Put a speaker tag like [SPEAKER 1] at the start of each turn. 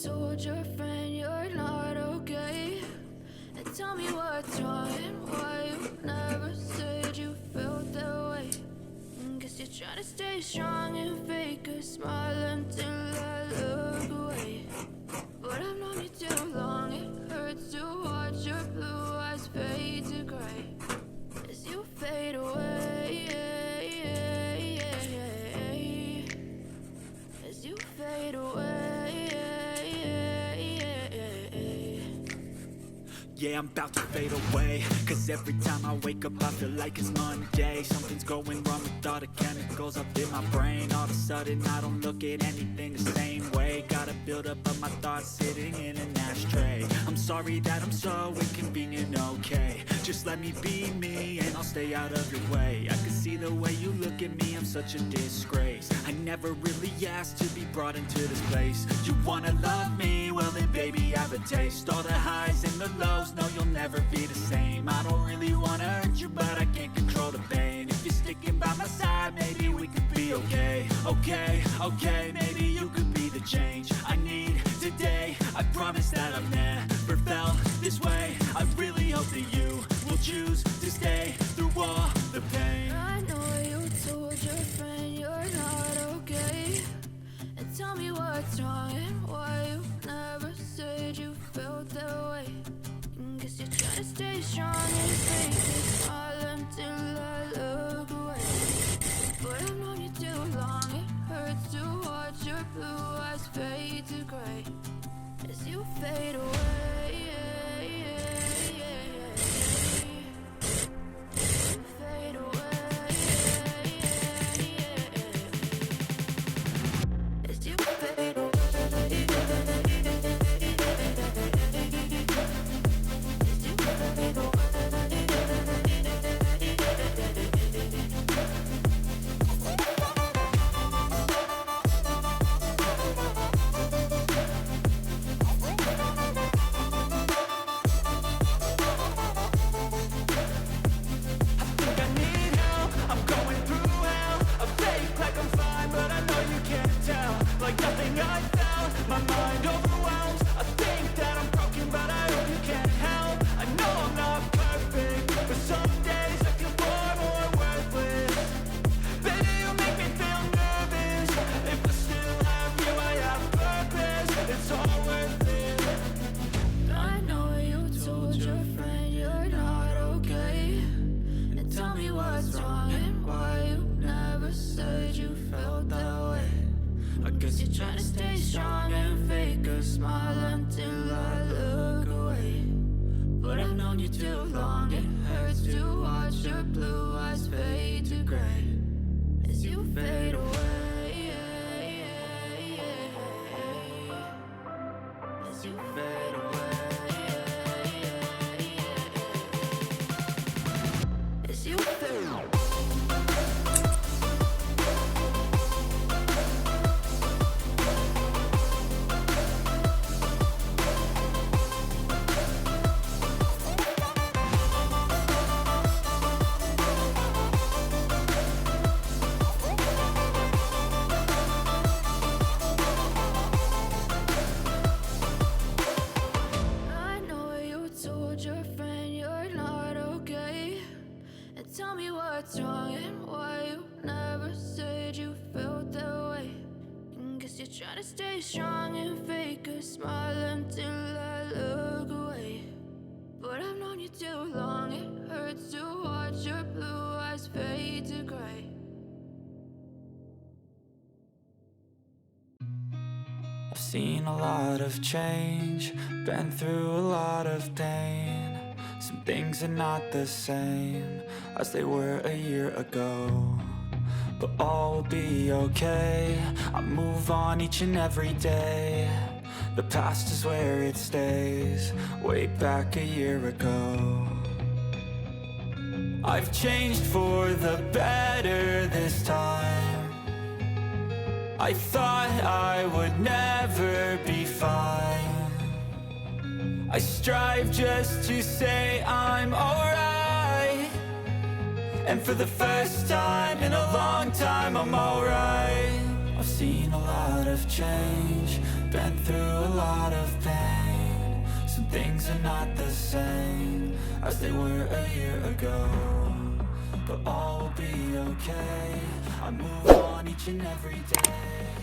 [SPEAKER 1] told your friend you're not okay? And tell me what's wrong and why you never said you felt that way. Guess you're trying to stay strong and fake a smile until I look away. But I've known you too long, it hurts to watch your blue eyes fade to gray as you fade away, as you fade away.
[SPEAKER 2] Yeah, I'm about to fade away, cause every time I wake up I feel like it's Monday. Something's going wrong with all the chemicals up in my brain. All of a sudden I don't look at anything the same way. Gotta build up of my thoughts sitting in an ashtray. I'm sorry that I'm so inconvenient, okay? Just let me be me and I'll stay out of your way. I can see the way you look at me, I'm such a disgrace. I never really asked to be brought into this place. You wanna love me? Well then baby, have a taste. All the highs and the lows, no, you'll never be the same. I don't really wanna hurt you, but I can't control the pain. If you're sticking by my side, maybe we could be okay. Okay, maybe you could be the change I need today. I promise that I've never felt this way. I really hope that you will choose to stay through all the pain.
[SPEAKER 1] I know you told your friend you're not okay. And tell me what's wrong and why you never said you felt that way. Guess you're trying to stay strong and fake a smile until I look away. But I've known you too long, it hurts to watch your blue eyes fade to gray as you fade away. You fade away as you fade away. Trying to stay strong and fake a smile until I look away. But I've known you too long, it hurts to watch your blue eyes fade to gray.
[SPEAKER 3] I've seen a lot of change, been through a lot of pain. Some things are not the same as they were a year ago, but all will be okay. I move on each and every day. The past is where it stays, way back a year ago. I've changed for the better this time. I thought I would never be fine. I strive just to say I'm alright, and for the first time in a long time I'm alright. I've seen a lot of change, been through a lot of pain. Some things are not the same as they were a year ago, but all will be okay. I move on each and every day.